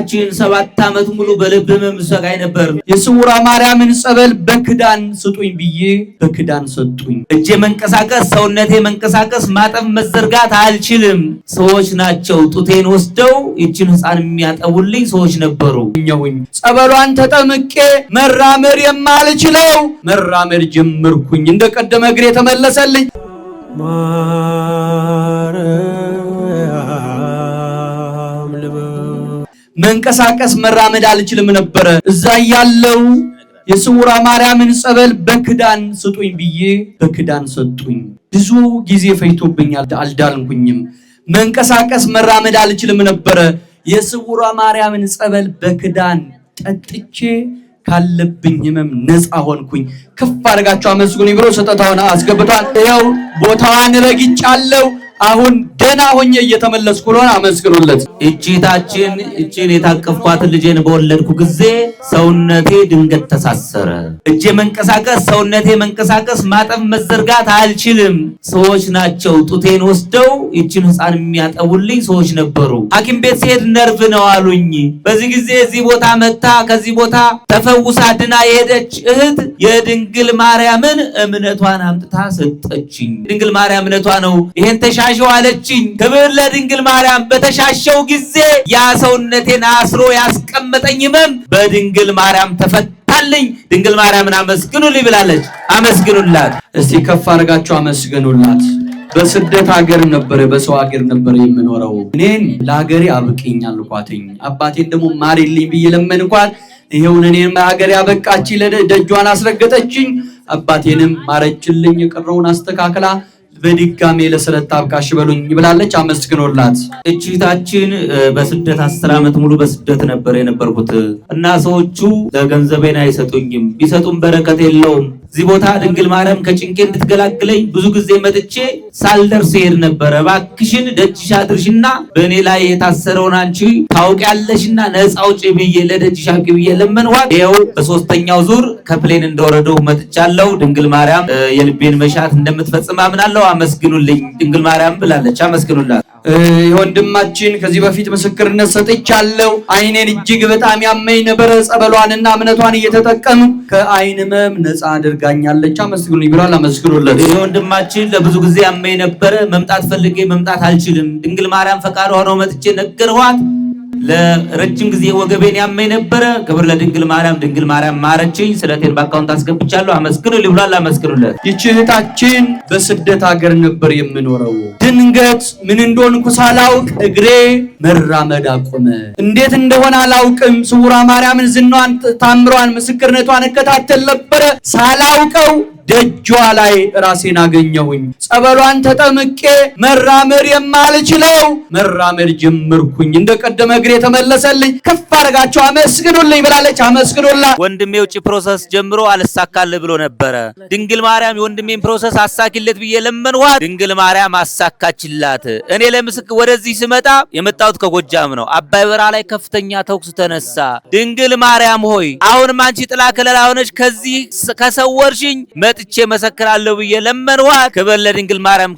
7 ዓመት ሙሉ በልብ ህመም ሰቃይ ነበር። የስውሯ ማርያምን ጸበል በክዳን ስጡኝ ብዬ በክዳን ሰጡኝ። እጄ መንቀሳቀስ፣ ሰውነቴ መንቀሳቀስ፣ ማጠብ፣ መዘርጋት አልችልም። ሰዎች ናቸው ጡቴን ወስደው ይችን ህፃን የሚያጠቡልኝ ሰዎች ነበሩ። ጸበሏን ተጠምቄ መራመድ የማልችለው መራመድ ጀመርኩኝ። እንደቀደመ እግሬ ተመለሰልኝ። መንቀሳቀስ መራመድ አልችልም ነበር። እዛ ያለው የስውሯ ማርያምን ጸበል በክዳን ስጡኝ ብዬ በክዳን ሰጡኝ። ብዙ ጊዜ ፈይቶብኛል፣ አልዳንኩኝም። መንቀሳቀስ መራመድ አልችልም ነበር። የስውሯ ማርያምን ጸበል በክዳን ጠጥቼ ካለብኝ ህመም ነፃ ሆንኩኝ። ከፍ አድርጋችሁ አመስግኑኝ ብሎ ሰጠታውን አስገብቷል። ይኸው ቦታዋን ረግጫለሁ። አሁን ደህና ሆኜ እየተመለስኩ ነው። አመስግኑለት። እቺን የታቀፍኳትን ልጄን በወለድኩ ጊዜ ሰውነቴ ድንገት ተሳሰረ። እጄ መንቀሳቀስ፣ ሰውነቴ መንቀሳቀስ፣ ማጠብ፣ መዘርጋት አልችልም። ሰዎች ናቸው ጡቴን ወስደው ይችን ህፃን የሚያጠቡልኝ ሰዎች ነበሩ። ሐኪም ቤት ሲሄድ ነርቭ ነው አሉኝ። በዚህ ጊዜ እዚህ ቦታ መታ ከዚህ ቦታ ተፈውሳ ድና የሄደች እህት የድንግል ማርያምን እምነቷን አምጥታ ሰጠችኝ። ድንግል ማርያም እምነቷ ነው ይሄን ተሻሽው አለችኝ። ክብር ለድንግል ማርያም። በተሻሸው ጊዜ ያ ሰውነቴን አስሮ ያስቀመጠኝ ህመም በድንግል ማርያም ተፈታልኝ። ድንግል ማርያምን አመስግኑልኝ ብላለች። አመስግኑላት እስቲ፣ ከፍ አድርጋችሁ አመስግኑላት። በስደት ሀገር ነበር፣ በሰው ሀገር ነበር የምኖረው። እኔን ለሀገሬ አብቅኝ አልኳትኝ። አባቴን ደግሞ ማሪልኝ ብዬ ለመንኳት። ይሄውን እኔን ሀገሬ አበቃች፣ ደጇን አስረገጠችኝ። አባቴንም ማረችልኝ። የቀረውን አስተካክላ በድጋሜ ለስለት አብቃሽ በሉኝ ብላለች። አመስግኖላት። እቺታችን በስደት 10 ዓመት ሙሉ በስደት ነበር የነበርኩት እና ሰዎቹ ለገንዘቤን አይሰጡኝም፣ ቢሰጡም በረከት የለውም። እዚህ ቦታ ድንግል ማርያም ከጭንቄ እንድትገላግለኝ ብዙ ጊዜ መጥቼ ሳልደርስ ሄድ ነበረ። እባክሽን ደጅሽ አድርሽና በእኔ ላይ የታሰረውን አንቺ ታውቂያለሽና ነፃ አውጪ ብዬ ለደጅሽ አቂ ብዬ ለመንኋት። ይኸው በሶስተኛው ዙር ከፕሌን እንደወረደው መጥቻለሁ። ድንግል ማርያም የልቤን መሻት እንደምትፈጽም አምናለሁ። አመስግኑልኝ ድንግል ማርያም ብላለች። አመስግኑላት። የወንድማችን ከዚህ በፊት ምስክርነት ሰጥቻለሁ። አይኔን እጅግ በጣም ያመኝ ነበረ። ጸበሏንና እምነቷን እየተጠቀሙ ከአይን ህመም ነፃ አድርጋኛለች። አመስግኑልኝ ብሏል። አመስግኑለት። የወንድማችን ለብዙ ጊዜ ያመኝ ነበረ። መምጣት ፈልጌ መምጣት አልችልም። ድንግል ማርያም ፈቃዷ ሆኖ መጥቼ ነገርኋት። ለረጅም ጊዜ ወገቤን ያመኝ ነበረ። ክብር ለድንግል ማርያም። ድንግል ማርያም ማረችኝ። ስለቴን በአካውንት አስገብቻለሁ። አመስግኑልኝ ብሏል። አመስግኑለት። ይህች እህታችን በስደት ሀገር ነበር የምኖረው። ድንገት ምን እንደሆንኩ ሳላውቅ እግሬ መራመድ አቆመ። እንዴት እንደሆነ አላውቅም። ስውሯ ማርያምን ዝናዋን፣ ታምሯን፣ ምስክርነቷን እከታተል ነበረ። ሳላውቀው ደጇ ላይ ራሴን አገኘሁኝ። ጸበሏን ተጠምቄ መራመድ የማልችለው መራመድ ጀመርኩኝ። እንደቀደመ እግሬ ተመለሰልኝ። ከፍ አድርጋችሁ አመስግኑልኝ ብላለች። አመስግኑላት። ወንድሜ ውጪ ፕሮሰስ ጀምሮ አልሳካልህ ብሎ ነበረ። ድንግል ማርያም የወንድሜን ፕሮሰስ አሳኪለት ብዬ ለመንኋት። ድንግል ማርያም አሳካችላት። እኔ ለምስክር ወደዚህ ስመጣ የመጣሁት ከጎጃም ነው። አባይ በረሃ ላይ ከፍተኛ ተኩስ ተነሳ። ድንግል ማርያም ሆይ አሁንም አንቺ ጥላ ከለላ ሆነሽ ከዚህ ከሰወርሽኝ መጥቼ መሰክራለሁ ብዬ ለመንኋት። ክብር ለድንግል ማርያም።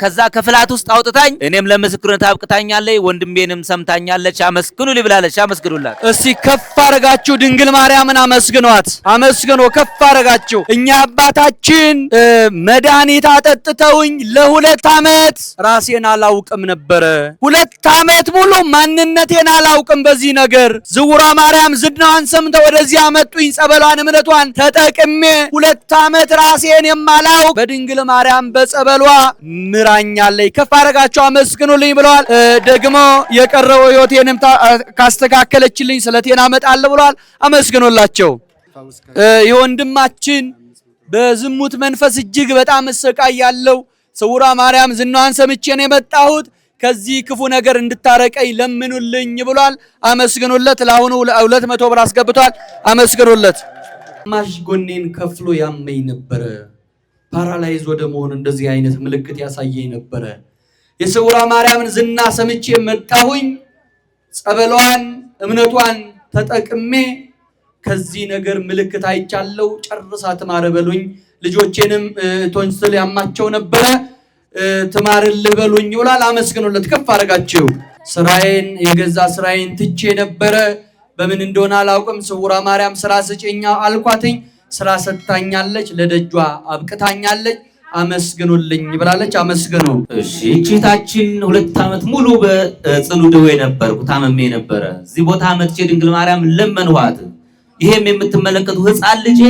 ከዛ ከፍላት ውስጥ አውጥታኝ እኔም ለምስክርነት አብቅታኛለች። ወንድሜንም ሰምታኛለች። አመስግኑልኝ ብላለች። አመስግኑላት። እስቲ ከፍ አድርጋችሁ ድንግል ማርያምን አመስግኗት። አመስግኖ ከፍ አድርጋችሁ። እኛ አባታችን መድኃኒት አጠጥተውኝ ለ2 ዓመት ራሴን አላውቅም ነበረ። 2 ዓመት ሙሉ ማንነቴን አላውቅም። በዚህ ነገር ስውሯ ማርያም ዝናዋን ሰምተው ወደዚህ አመጡኝ። ጸበሏን እምነቷን ተጠቅሜ 2 ዓመት ራሴን የማላውቅ በድንግል ማርያም በጸበሏ ምራኛለች። ከፍ አድርጋችሁ አመስግኑልኝ ብለዋል። ደግሞ የቀረው ሕይወቴንም ካስተካከለችልኝ ስለቴን አመጣለሁ ብለዋል። አመስግኑላቸው። የወንድማችን በዝሙት መንፈስ እጅግ በጣም እሰቃያለሁ። ስውሯ ማርያም ዝናዋን ሰምቼ ነው የመጣሁት። ከዚህ ክፉ ነገር እንድታረቀኝ ለምኑልኝ ብሏል። አመስግኑለት። ለአሁኑ 200 ብር አስገብቷል። አመስግኑለት። ማሽ ጎኔን ከፍሎ ያመኝ ነበረ። ፓራላይዝ ወደ መሆን እንደዚህ አይነት ምልክት ያሳየኝ ነበረ። የስውሯ ማርያምን ዝና ሰምቼ መጣሁኝ። ጸበሏን እምነቷን ተጠቅሜ ከዚህ ነገር ምልክት አይቻለው። ጨርሳ ትማር በሉኝ። ልጆቼንም ቶንስል ያማቸው ነበረ። ትማርልህ በሉኝ ይውላል። አመስግኑለት። ከፍ አድርጋችሁ ስራዬን የገዛ ስራዬን ትቼ ነበረ። በምን እንደሆነ አላውቅም። ስውሯ ማርያም ስራ ስጪኝ አልኳትኝ። ስራ ሰጥታኛለች፣ ለደጇ አብቅታኛለች። አመስግኑልኝ ብላለች። አመስግኑ። እሺ እቺታችን 2 ዓመት ሙሉ በጽኑ ደዌ ነበርኩ፣ ታመሜ ነበረ። እዚህ ቦታ መጥቼ ድንግል ማርያም ለመንኋት። ይሄም የምትመለከቱ ህፃን ልጄ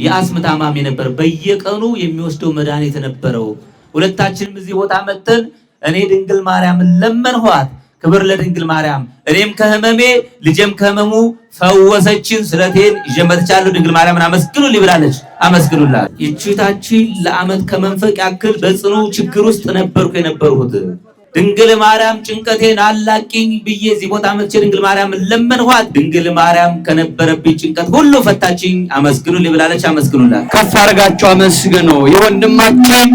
የአስም ታማሚ ነበር። በየቀኑ የሚወስደው መድኃኒት ነበረው። ሁለታችንም እዚህ ቦታ መጥተን እኔ ድንግል ማርያም ለመንኋት። ክብር ለድንግል ማርያም። እኔም ከህመሜ ልጄም ከህመሙ ፈወሰችን። ስለቴን ይዤ መጥቻለሁ። ድንግል ማርያምን አመስግኑልኝ ብላለች። አመስግኑላት። ይቺታችን ለዓመት ከመንፈቅ ያክል በጽኑ ችግር ውስጥ ነበርኩ የነበርሁት። ድንግል ማርያም ጭንቀቴን አላቂኝ ብዬ እዚህ ቦታ መጥቼ ድንግል ማርያም ለመንኋት። ድንግል ማርያም ከነበረብኝ ጭንቀት ሁሉ ፈታችኝ። አመስግኑልኝ ብላለች። አመስግኑላት። ከፍ አድርጋችሁ አመስግኑ። የወንድማችን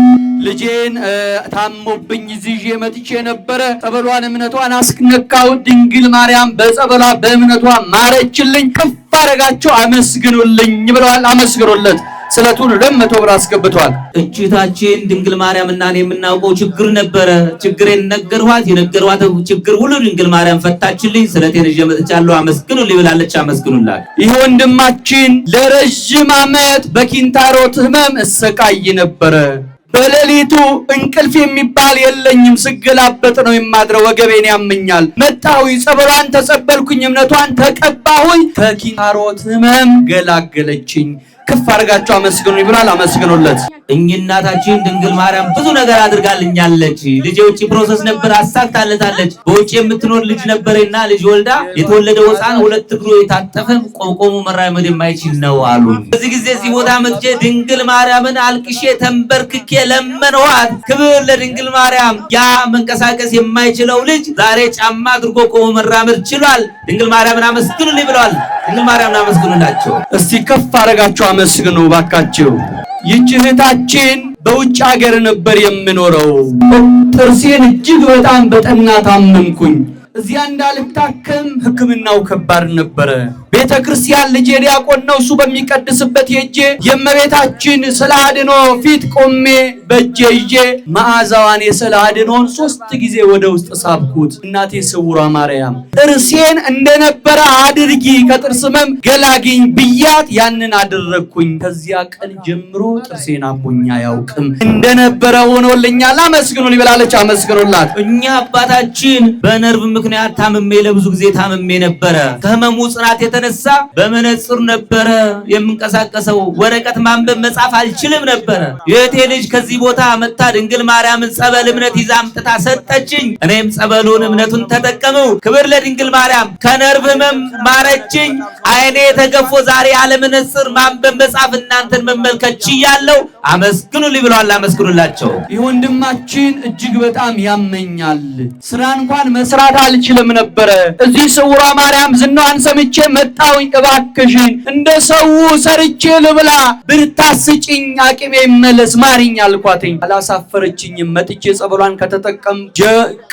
ልጄን ታሞብኝ ይዤ መጥቼ ነበረ። ጸበሏን እምነቷን አስነካው። ድንግል ማርያም በጸበሏ በእምነቷ ማረችልኝ። ከፍ አድርጋችሁ አመስግኑልኝ ብለዋል። አመስግኑለት። ስለቱን 200 ብር አስገብቷል። እቺታችን ድንግል ማርያም እና እኔ የምናውቀው ችግር ነበረ። ችግሬን ነገርኋት። የነገርኋት ችግር ሁሉ ድንግል ማርያም ፈታችልኝ። ስለቴን ይዤ መጥቻለሁ። አመስግኑልኝ ብላለች። አመስግኑላት። ይህ ወንድማችን ለረጅም ዓመት በኪንታሮት ህመም እሰቃይ ነበረ። በሌሊቱ እንቅልፍ የሚባል የለኝም። ስገላበጥ ነው የማድረው። ወገቤን ያመኛል። መጣሁኝ፣ ጸበሏን ተጸበልኩኝ፣ እምነቷን ተቀባሁኝ። ከኪንታሮት ህመም ገላገለችኝ። ከፍ አድርጋችሁ አመስግኑ ይብራል። አመስግኑለት። እናታችን ድንግል ማርያም ብዙ ነገር አድርጋልኛለች። ልጄ ውጪ ፕሮሰስ ነበር፣ አሳክታለታለች። በውጪ የምትኖር ልጅ ነበረና ልጅ ወልዳ የተወለደው ሕፃን 2 እግሩ የታጠፈ ቆሞ መራመድ የማይችል ነው አሉ። በዚህ ጊዜ እዚህ ቦታ መጥቼ ድንግል ማርያምን አልቅሼ ተንበርክኬ ለመንኋት። ክብር ለድንግል ማርያም። ያ መንቀሳቀስ የማይችለው ልጅ ዛሬ ጫማ አድርጎ ቆሞ መራመድ ችሏል። ድንግል ማርያምን አመስግኑልኝ ብለዋል። ድንግል ማርያምን አመስግኑላቸው። እስቲ ከፍ አድርጋችሁ አመስግኑ ባካችሁ። ይህች እህታችን በውጭ ሀገር ነበር የምኖረው። ጥርሴን እጅግ በጣም በጠና ታመምኩኝ። እዚያ እንዳልታከም ሕክምናው ከባድ ነበረ። ቤተ ክርስቲያን ልጄ ዲያቆን ነው፣ እሱ በሚቀድስበት ሄጄ የእመቤታችን ስለ አድኖ ፊት ቆሜ በእጄ ይዤ መዓዛዋን የስለ አድኖን 3 ጊዜ ወደ ውስጥ ሳብኩት። እናቴ ስውሯ ማርያም ጥርሴን እንደነበረ አድርጊ፣ ከጥርስ ህመም ገላግኝ ብያት ያንን አደረግኩኝ። ከዚያ ቀን ጀምሮ ጥርሴን አሞኛ አያውቅም፣ እንደነበረ ሆኖልኛል። አመስግኑ ሊበላለች። አመስግኑላት። እኛ አባታችን በነርቭ ምክንያት ታምሜ ለብዙ ጊዜ ታምሜ ነበረ። ከህመሙ ጽናት የተነሳ በመነጽር ነበረ የምንቀሳቀሰው። ወረቀት ማንበብ መጻፍ አልችልም ነበረ። የእቴ ልጅ ከዚህ ቦታ መጣ ድንግል ማርያምን ጸበል እምነት ይዛ አምጥታ ሰጠችኝ። እኔም ጸበሉን እምነቱን ተጠቀመው። ክብር ለድንግል ማርያም። ከነርቭ ህመም ማረችኝ። አይኔ ተገፎ ዛሬ ያለ መነጽር ማንበብ መጻፍ እናንተን መመልከት ችያለሁ። አመስግኑልኝ ብለዋል። አመስግኑላቸው። ይህ ወንድማችን እጅግ በጣም ያመኛል። ስራ እንኳን መስራት አልችልም ነበረ። እዚህ ስውሯ ማርያም ዝናዋን ሰምቼ መጣሁኝ። እባክሽን እንደ ሰው ሰርቼ ልብላ፣ ብርታት ስጪኝ፣ አቅሜ ይመለስ፣ ማሪኝ አልኳትኝ። አላሳፈረችኝም። መጥቼ ጸበሏን ከተጠቀም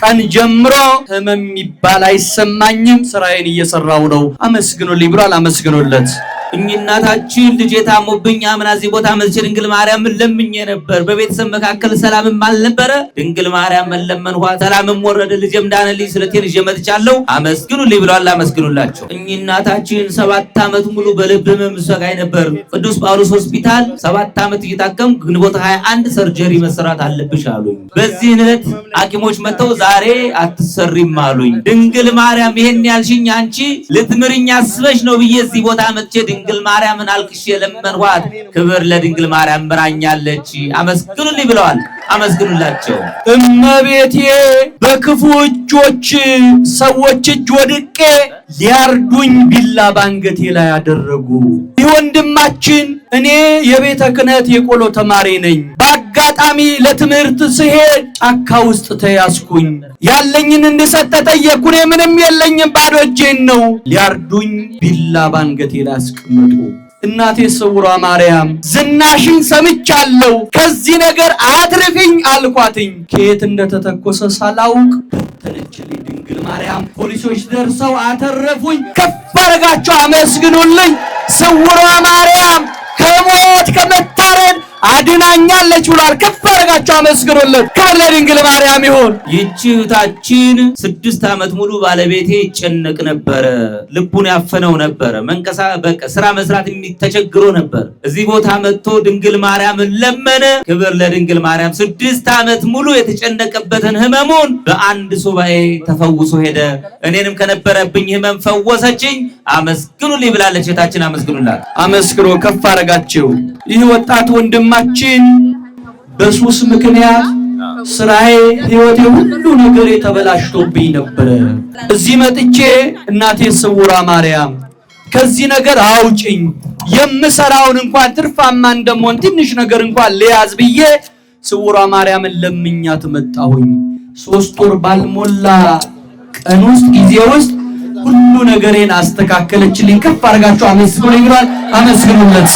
ቀን ጀምሮ ህመም የሚባል አይሰማኝም። ስራዬን እየሰራው ነው። አመስግኑልኝ ብሏል። አመስግኑለት። እናታችን ልጄ ታሞብኝ አምና እዚህ ቦታ መጥቼ ድንግል ማርያምን ለምኜ ነበር። በቤተሰብ መካከል ሰላምም አልነበረ። ድንግል ማርያምን ለመንኋት፣ ሰላምም ወረደ፣ ልጄም ዳነልኝ። ስለቴን ይዤ መጥቻለሁ። አመስግኑልኝ ብለዋል። አመስግኑላቸው። እናታችን 7 ዓመት ሙሉ በልብ ህመም ሰቃይ ነበር። ቅዱስ ጳውሎስ ሆስፒታል 7 ዓመት እየታከም ግንቦት 21 ሰርጀሪ መስራት አለብሽ አሉኝ። በዚህ ዕለት ሐኪሞች መጥተው ዛሬ አትሰሪም አሉኝ። ድንግል ማርያም ይሄን ያልሽኝ አንቺ ልትምርኝ አስበሽ ነው ብዬ እዚህ ቦታ መጥቼ ድንግል ማርያምን አልቅሼ ለመንኋት። ክብር ለድንግል ማርያም ምራኛለች። አመስግኑልኝ ብለዋል። አመስግኑላቸው። እመቤቴ በክፉ እጆች ሰዎች እጅ ወድቄ ሊያርዱኝ ቢላ ባንገቴ ላይ ያደረጉ። ይህ ወንድማችን እኔ የቤተ ክህነት የቆሎ ተማሪ ነኝ። በአጋጣሚ ለትምህርት ስሄድ ጫካ ውስጥ ተያዝኩኝ። ያለኝን እንድሰጥ ተጠየቅኩ። እኔ ምንም የለኝም፣ ባዶ እጄን ነው። ሊያርዱኝ ቢላ ባንገቴ ላይ አስቀመጡ። እናቴ ስውሯ ማርያም ዝናሽን ሰምቻለሁ፣ ከዚህ ነገር አትርፊኝ አልኳትኝ። ከየት እንደተተኮሰ ሳላውቅ በተነችልኝ ድንግል ማርያም። ፖሊሶች ደርሰው አተረፉኝ። ከፍ አድርጋችሁ አመስግኑልኝ። ስውሯ ማርያም ከሞት ከመታረድ አድናኛለች ብሏል። ከፍ አድርጋችሁ አመስግኑለት። ክብር ለድንግል ማርያም ይሁን። ይህች እህታችን 6 ዓመት ሙሉ ባለቤቴ ይጨነቅ ነበረ፣ ልቡን ያፈነው ነበረ፣ በቃ ስራ መስራት ተቸግሮ ነበር። እዚህ ቦታ መጥቶ ድንግል ማርያምን ለመነ። ክብር ለድንግል ማርያም። 6 ዓመት ሙሉ የተጨነቀበትን ህመሙን በአንድ ሱባኤ ተፈውሶ ሄደ። እኔንም ከነበረብኝ ህመም ፈወሰችኝ። አመስግኑልኝ ብላለች እህታችን። አመስግኑላት። አመስግኖ ከፍ አድርጋችሁ። ይህ ወጣት ወንድማችን በሱስ ምክንያት ስራዬ፣ ህይወቴ፣ ሁሉ ነገር የተበላሽቶብኝ ነበር። እዚህ መጥቼ እናቴ ስውሯ ማርያም ከዚህ ነገር አውጭኝ፣ የምሰራውን እንኳን ትርፋማ እንደምሆን ትንሽ ነገር እንኳን ልያዝ ብዬ ስውሯ ማርያምን ለምኛት መጣሁኝ። 3 ወር ባልሞላ ቀን ውስጥ ጊዜ ውስጥ ሁሉ ነገሬን አስተካከለችልኝ። ከፍ አድርጋችሁ አመስግኑልኝ ብሏል። አመስግኑለት።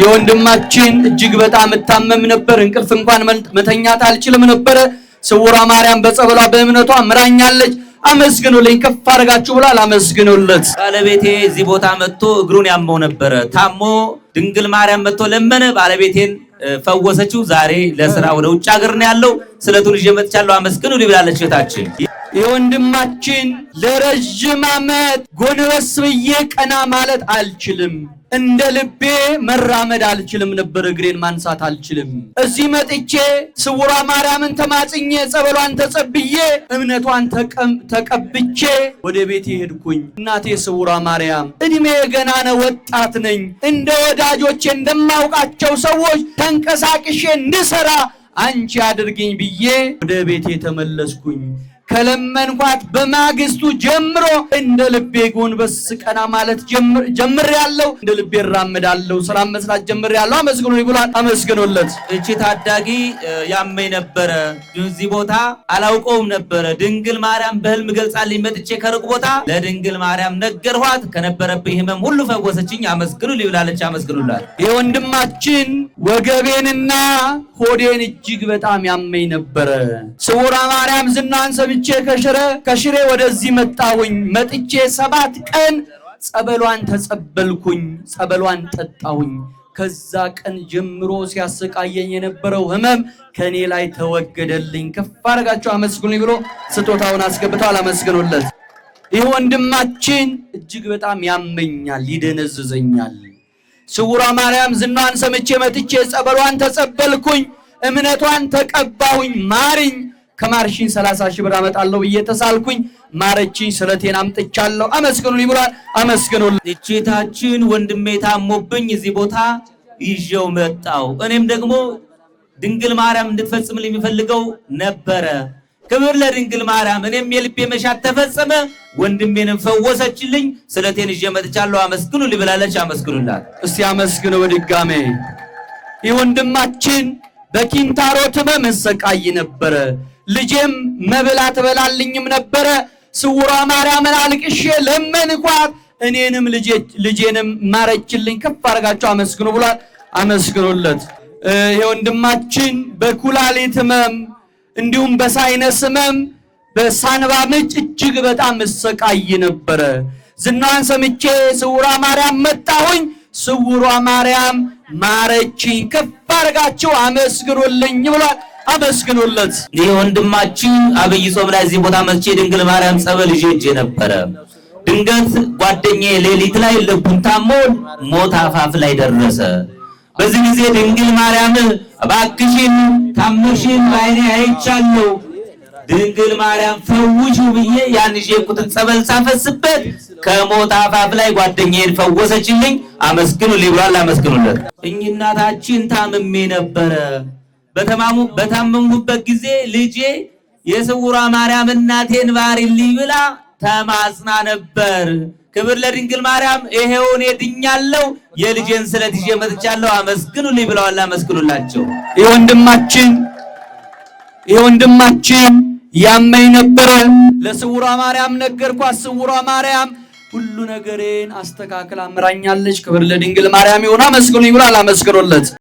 የወንድማችን እጅግ በጣም እታመም ነበር። እንቅልፍ እንኳን መተኛት አልችልም ነበረ። ስውሯ ማርያም በጸበሏ በእምነቷ ምራኛለች። አመስግኑልኝ ከፍ አድርጋችሁ ብሏል። አመስግኑለት። ባለቤቴ እዚህ ቦታ መጥቶ እግሩን ያመው ነበረ። ታሞ ድንግል ማርያም መጥቶ ለመነ። ባለቤቴን ፈወሰችው። ዛሬ ለስራ ወደ ውጭ ሀገር ነው ያለው። ስለቱን ይዤ መጥቻለሁ። አመስግኑልኝ ብላለች እህታችን። የወንድማችን ለረጅም ዓመት ጎንበስ ብዬ ቀና ማለት አልችልም፣ እንደ ልቤ መራመድ አልችልም ነበር፣ እግሬን ማንሳት አልችልም። እዚህ መጥቼ ስውሯ ማርያምን ተማጽኜ ጸበሏን ተጸብዬ እምነቷን ተቀብቼ ወደ ቤቴ ሄድኩኝ። እናቴ ስውሯ ማርያም እድሜ ገና ነው፣ ወጣት ነኝ፣ እንደ ወዳጆቼ እንደማውቃቸው ሰዎች ተንቀሳቅሼ እንድሰራ አንቺ አድርግኝ ብዬ ወደ ቤቴ ተመለስኩኝ። ከለመንኳት በማግስቱ ጀምሮ እንደ ልቤ ጎንበስ ቀና ማለት ጀምሬያለሁ፣ እንደ ልቤ እራመዳለሁ፣ ስራ መስራት ጀምሬያለሁ። አመስግኑልኝ ብሏል። አመስግኑለት። እቺ ታዳጊ ያመኝ ነበረ፣ እዚህ ቦታ አላውቀውም ነበረ። ድንግል ማርያም በህልም ገልጻልኝ መጥቼ ከሩቅ ቦታ ለድንግል ማርያም ነገርኋት፣ ከነበረብኝ ህመም ሁሉ ፈወሰችኝ። አመስግኑልኝ ብላለች። አመስግኑላት። የወንድማችን ወገቤንና ሆዴን እጅግ በጣም ያመኝ ነበረ። ስውሯ ማርያም ዝናን ሰምቼ ከሽሬ ወደዚህ መጣሁኝ። መጥቼ 7 ቀን ጸበሏን ተጸበልኩኝ፣ ጸበሏን ጠጣሁኝ። ከዛ ቀን ጀምሮ ሲያሰቃየኝ የነበረው ህመም ከኔ ላይ ተወገደልኝ። ከፍ አድርጋችሁ አመስግኑልኝ ብሎ ስጦታውን አስገብተዋል። አመስግኑለት። ይህ ወንድማችን እጅግ በጣም ያመኛል፣ ይደነዝዘኛል። ስውሯ ማርያም ዝናን ሰምቼ መጥቼ ጸበሏን ተጸበልኩኝ፣ እምነቷን ተቀባሁኝ። ማርኝ ከማርሽኝ 30 ሺህ ብር አመጣለሁ ብዬ ተሳልኩኝ። ማረችኝ። ስለቴን አምጥቻለሁ። አመስግኑልኝ ብሏል። አመስግኑልኝ። እቺታችን ወንድሜ ታሞብኝ እዚህ ቦታ ይዤው መጣው። እኔም ደግሞ ድንግል ማርያም እንድትፈጽምልኝ የሚፈልገው ነበረ። ክብር ለድንግል ማርያም። እኔም የልቤ መሻት ተፈጸመ፣ ወንድሜንም ፈወሰችልኝ። ስለቴን ይዤ መጥቻለሁ። አመስግኑልኝ ብላለች። አመስግኑላት እስቲ። አመስግኑ በድጋሜ። ይህ ወንድማችን በኪንታሮት ህመም እሰቃይ ነበረ። ልጄም መብል አትበላልኝም ነበረ። ስውሯ ማርያምን አልቅሼ ለመንኳት፣ እኔንም ልጄንም ማረችልኝ። ከፍ አድርጋችሁ አመስግኑ ብሏል። አመስግኑለት። የወንድማችን በኩላሊት ህመም እንዲሁም በሳይነስ ህመም በሳንባ ምች እጅግ በጣም እሰቃይ ነበረ። ዝናዋን ሰምቼ ስውሯ ማርያም መጣሁኝ። ስውሯ ማርያም ማረችኝ። ከፍ አድርጋችሁ አመስግኑልኝ ብሏል። አመስግኑለት። ይህ ወንድማችን አብይ ጾም ላይ እዚህ ቦታ መጥቼ ድንግል ማርያም ጸበል ይዤ ነበረ። ድንገት ጓደኛዬ ሌሊት ላይ ልቡን ታሞ ሞት አፋፍ ላይ ደረሰ። በዚህ ጊዜ ድንግል ማርያም እባክሽን ታመሽን በዓይኔ አይቻለሁ፣ ድንግል ማርያም ፈውሺው ብዬ ያን የኩትን ጸበል ሳፈስበት ከሞት አፋፍ ላይ ጓደኛዬን ፈወሰችልኝ። አመስግኑልኝ ብሏል። አመስግኑለት። እኚህ እናታችን ታምሜ ነበረ። በታመምኩበት ጊዜ ልጄ የስውሯ ማርያም እናቴን ባሪልኝ ብላ ተማጽና ነበር። ክብር ለድንግል ማርያም። ይሄው እኔ ድኛለሁ፣ የልጄን ስለት ይዤ መጥቻለሁ። አመስግኑልኝ ብለዋል። አመስግኑላቸው። የወንድማችን ያመኝ ነበረ። ለስውሯ ማርያም ነገርኳት። ስውሯ ማርያም ሁሉ ነገሬን አስተካክላ ምራኛለች። ክብር ለድንግል ማርያም ይሁን። አመስግኑልኝ ብሏል። አመስግኑለት።